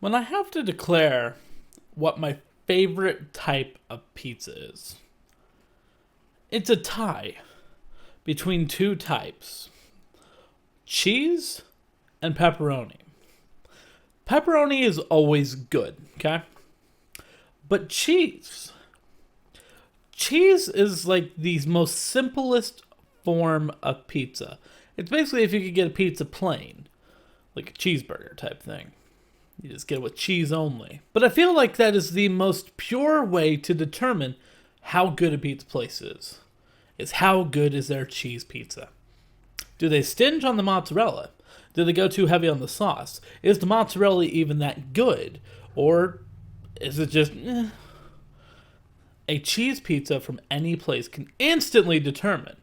When I have to declare what my favorite type of pizza is, it's a tie between two types: cheese and pepperoni. Pepperoni is always good, okay? But cheese is like the most simplest form of pizza. It's basically if you could get a pizza plain, like a cheeseburger type thing. You just get it with cheese only. But I feel like that is the most pure way to determine how good a pizza place is how good is their cheese pizza. Do they stinge on the mozzarella? Do they go too heavy on the sauce? Is the mozzarella even that good? Or is it just... A cheese pizza from any place can instantly determine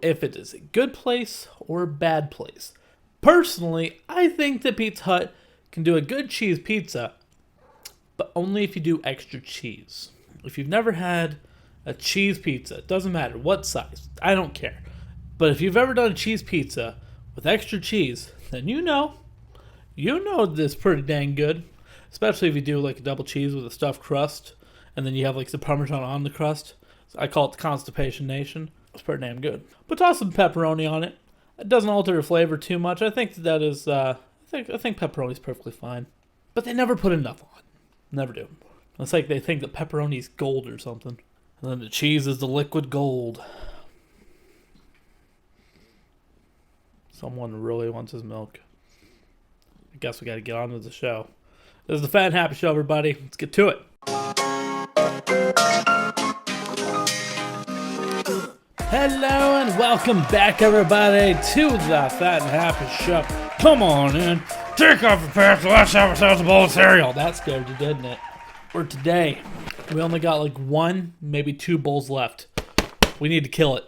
if it is a good place or a bad place. Personally, I think that Pizza Hut can do a good cheese pizza, but only if you do extra cheese. If you've never had a cheese pizza, it doesn't matter what size, I don't care. But if you've ever done a cheese pizza with extra cheese, then you know this is pretty dang good. Especially if you do like a double cheese with a stuffed crust, and then you have like the Parmesan on the crust. I call it the Constipation Nation. It's pretty damn good. But toss some pepperoni on it. It doesn't alter the flavor too much. I think that is, I think pepperoni is perfectly fine. But they never put enough on. Never do. It's like they think that pepperoni is gold or something. And then the cheese is the liquid gold. Someone really wants his milk. I guess we got to get on with the show. This is the Fat and Happy Show, everybody. Let's get to it. Hello and welcome back, everybody, to the Fat and Happy Show. Come on in, take off your pants, let's have ourselves a bowl of cereal. That scared you, didn't it? For today, we only got like one, maybe two bowls left. We need to kill it.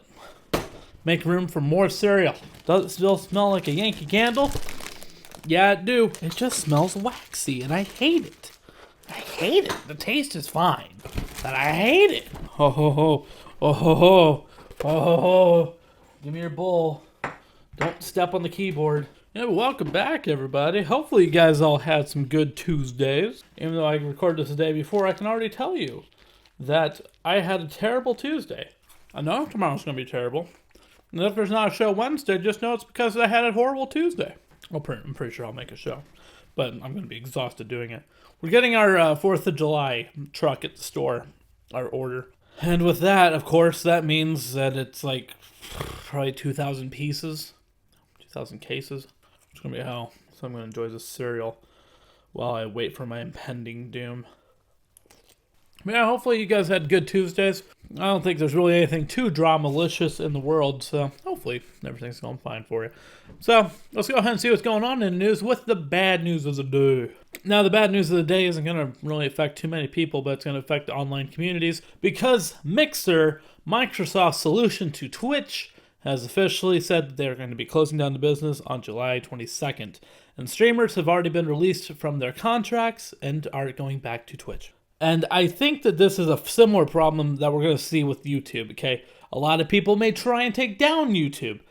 Make room for more cereal. Does it still smell like a Yankee Candle? Yeah, it do. It just smells waxy, and I hate it. I hate it. The taste is fine, but I hate it. Ho ho ho, oh ho ho. Oh, give me your bowl. Don't step on the keyboard. Yeah, welcome back, everybody. Hopefully you guys all had some good Tuesdays. Even though I recorded this the day before, I can already tell you that I had a terrible Tuesday. I know tomorrow's going to be terrible. And if there's not a show Wednesday, just know it's because I had a horrible Tuesday. I'm pretty sure I'll make a show, but I'm going to be exhausted doing it. We're getting our 4th of July truck at the store, our order. And with that, of course, that means that it's like probably 2,000 pieces, 2,000 cases. It's going to be hell. So I'm going to enjoy this cereal while I wait for my impending doom. Yeah, hopefully you guys had good Tuesdays. I don't think there's really anything too dramalicious in the world, so hopefully everything's going fine for you. So let's go ahead and see what's going on in the news with the bad news of the day. Now, the bad news of the day isn't going to really affect too many people, but it's going to affect the online communities because Mixer, Microsoft's solution to Twitch, has officially said that they're going to be closing down the business on July 22nd. And streamers have already been released from their contracts and are going back to Twitch. And I think that this is a similar problem that we're going to see with YouTube, okay? A lot of people may try and take down YouTube.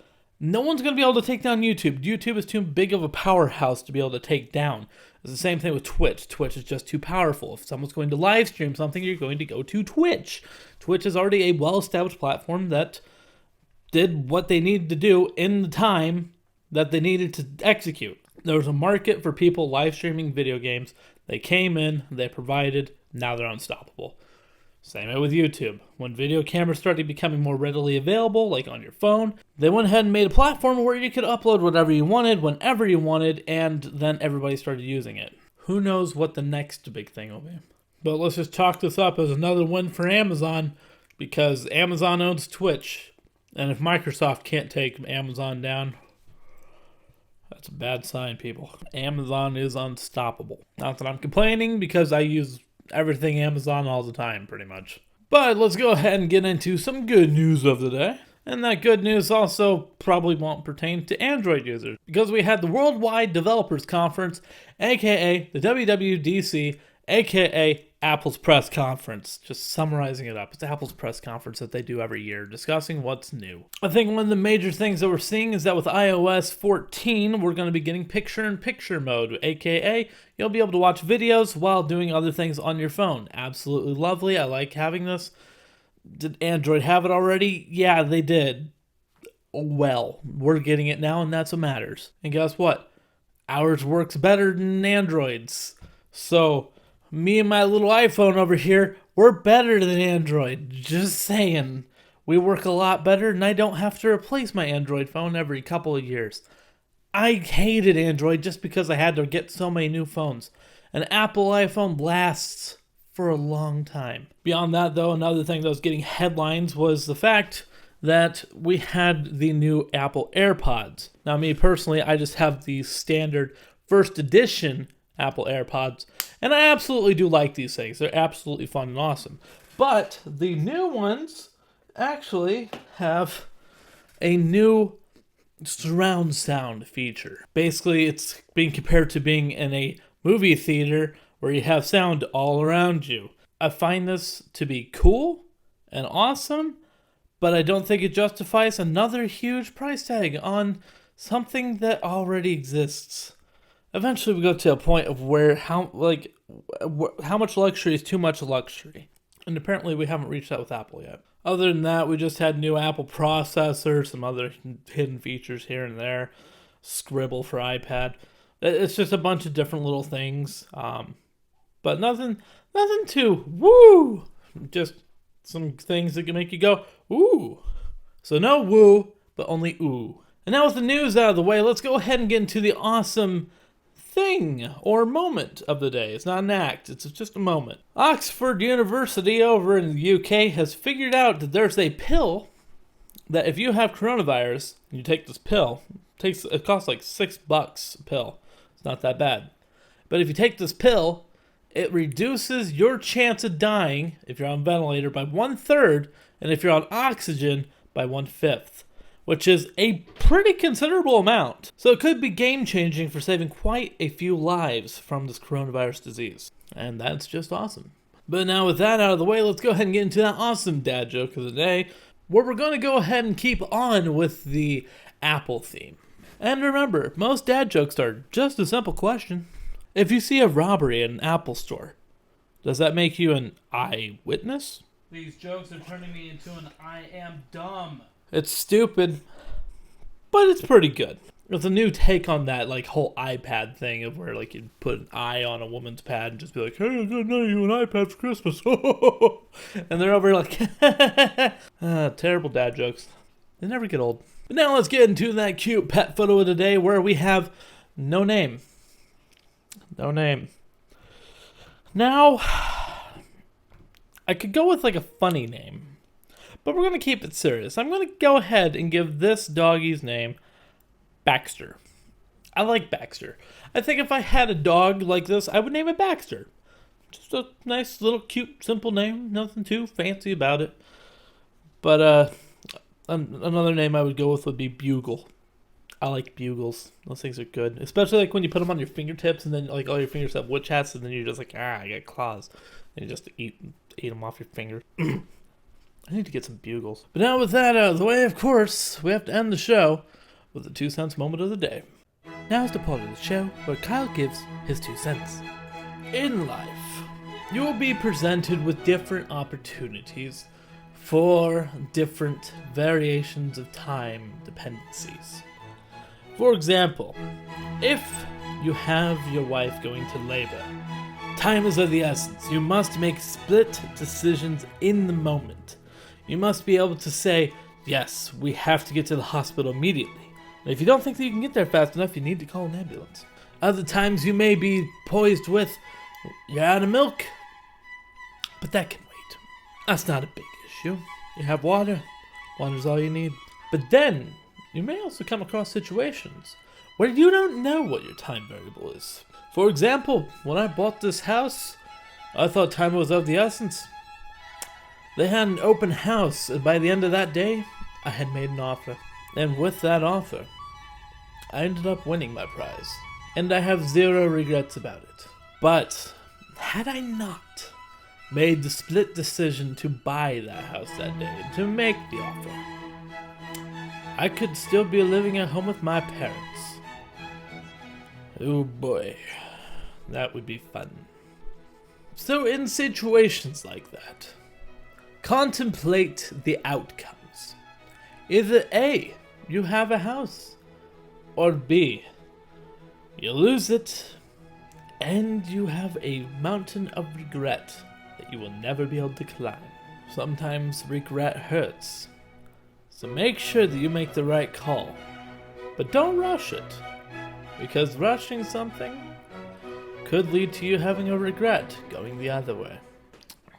No one's going to be able to take down YouTube. YouTube is too big of a powerhouse to be able to take down. It's the same thing with Twitch. Twitch is just too powerful. If someone's going to live stream something, you're going to go to Twitch. Twitch is already a well-established platform that did what they needed to do in the time that they needed to execute. There was a market for people live streaming video games. They came in, they provided, now they're unstoppable. Same way with YouTube. When video cameras started becoming more readily available, like on your phone, they went ahead and made a platform where you could upload whatever you wanted, whenever you wanted, and then everybody started using it. Who knows what the next big thing will be. But let's just chalk this up as another win for Amazon, because Amazon owns Twitch. And if Microsoft can't take Amazon down, that's a bad sign, people. Amazon is unstoppable. Not that I'm complaining, because I use everything Amazon all the time, pretty much. But let's go ahead and get into some good news of the day. And that good news also probably won't pertain to Android users, because we had the Worldwide Developers Conference, aka the WWDC, aka Apple's press conference, just summarizing it up. It's Apple's press conference that they do every year, discussing what's new. I think one of the major things that we're seeing is that with iOS 14, we're going to be getting picture-in-picture mode, aka you'll be able to watch videos while doing other things on your phone. Absolutely lovely. I like having this. Did Android have it already? Yeah, they did. Well, we're getting it now, and that's what matters. And guess what? Ours works better than Android's. So me and my little iPhone over here, we're better than Android. Just saying. We work a lot better, and I don't have to replace my Android phone every couple of years. I hated Android just because I had to get so many new phones. An Apple iPhone lasts for a long time. Beyond that, though, another thing that was getting headlines was the fact that we had the new Apple AirPods. Now, me personally, I just have the standard first edition Apple AirPods, and I absolutely do like these things. They're absolutely fun and awesome. But the new ones actually have a new surround sound feature. Basically, it's being compared to being in a movie theater where you have sound all around you. I find this to be cool and awesome, but I don't think it justifies another huge price tag on something that already exists. Eventually we go to a point of where how much luxury is too much luxury. And apparently we haven't reached that with Apple yet. Other than that, we just had new Apple processor, some other hidden features here and there, Scribble for iPad. It's just a bunch of different little things. But nothing too woo. Just some things that can make you go, ooh. So no woo, but only ooh. And now with the news out of the way, let's go ahead and get into the awesome thing or moment of the day. It's not an act, it's just a moment. Oxford University over in the UK has figured out that there's a pill that if you have coronavirus and you take this pill, it costs like $6 a pill. It's not that bad. But if you take this pill, it reduces your chance of dying if you're on a ventilator by 1/3, and if you're on oxygen by 1/5, which is a pretty considerable amount. So it could be game-changing for saving quite a few lives from this coronavirus disease. And that's just awesome. But now with that out of the way, let's go ahead and get into that awesome dad joke of the day, where we're going to go ahead and keep on with the Apple theme. And remember, most dad jokes are just a simple question. If you see a robbery in an Apple store, does that make you an eyewitness? These jokes are turning me into an I am dumb. It's stupid, but it's pretty good. It's a new take on that whole iPad thing of where you put an eye on a woman's pad and just be like, hey, I'm gonna get you an iPad for Christmas. And they're over terrible dad jokes. They never get old. But now let's get into that cute pet photo of the day where we have no name. No name. Now, I could go with a funny name, but we're going to keep it serious. I'm going to go ahead and give this doggy's name Baxter. I like Baxter. I think if I had a dog like this, I would name it Baxter. Just a nice little cute simple name. Nothing too fancy about it. But another name I would go with would be Bugle. I like bugles. Those things are good. Especially when you put them on your fingertips and then all your fingers have witch hats and then you're just I got claws. And you just eat them off your finger. I need to get some bugles. But now with that out of the way, of course, we have to end the show with the 2 cents moment of the day. Now's the part of the show where Kyle gives his 2 cents. In life, you will be presented with different opportunities for different variations of time dependencies. For example, if you have your wife going to labor, time is of the essence. You must make split decisions in the moment. You must be able to say, yes, we have to get to the hospital immediately. And if you don't think that you can get there fast enough, you need to call an ambulance. Other times you may be poised with, you're out of milk, but that can wait. That's not a big issue. You have water. Water's all you need. But then, you may also come across situations where you don't know what your time variable is. For example, when I bought this house, I thought time was of the essence. They had an open house, and by the end of that day, I had made an offer. And with that offer, I ended up winning my prize. And I have zero regrets about it. But, had I not made the split decision to buy that house that day, to make the offer, I could still be living at home with my parents. Oh boy, that would be fun. So in situations like that, contemplate the outcomes. Either A, you have a house, or B, you lose it, and you have a mountain of regret that you will never be able to climb. Sometimes regret hurts, so make sure that you make the right call, but don't rush it, because rushing something could lead to you having a regret going the other way.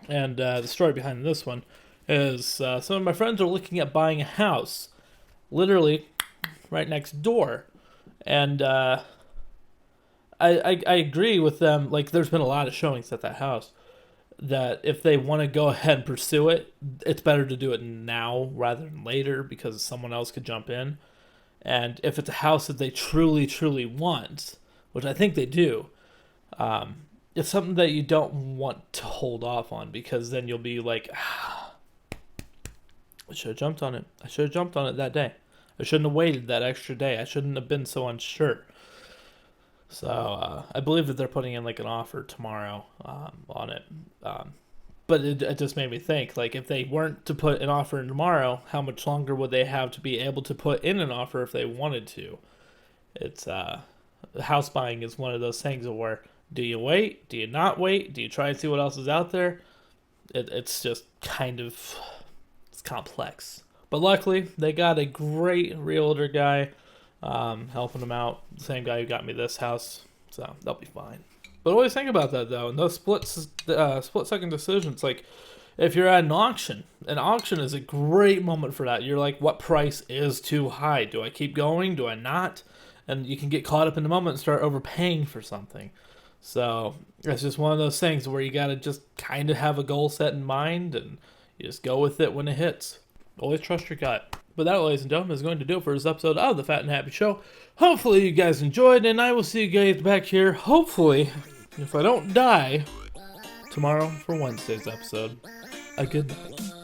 And the story behind this one is some of my friends are looking at buying a house, literally right next door, and I agree with them. Like, there's been a lot of showings at that house, that if they want to go ahead and pursue it, it's better to do it now rather than later, because someone else could jump in. And if it's a house that they truly, truly want, which I think they do, it's something that you don't want to hold off on, because then you'll be like, I should have jumped on it. I should have jumped on it that day. I shouldn't have waited that extra day. I shouldn't have been so unsure. So I believe that they're putting in like an offer tomorrow on it. But it just made me think, like, if they weren't to put an offer in tomorrow, how much longer would they have to be able to put in an offer if they wanted to? It's house buying is one of those things where, do you wait? Do you not wait? Do you try and see what else is out there? It's just kind of, it's complex. But luckily, they got a great realtor guy helping them out. The same guy who got me this house, so they'll be fine. But always think about that, though. And those split-second decisions, like, if you're at an auction is a great moment for that. You're like, what price is too high? Do I keep going? Do I not? And you can get caught up in the moment and start overpaying for something. So it's just one of those things where you got to just kind of have a goal set in mind, and you just go with it when it hits. Always trust your gut. But that, ladies and gentlemen, is going to do it for this episode of The Fat and Happy Show. Hopefully you guys enjoyed, and I will see you guys back here, hopefully, if I don't die, tomorrow for Wednesday's episode. A good night.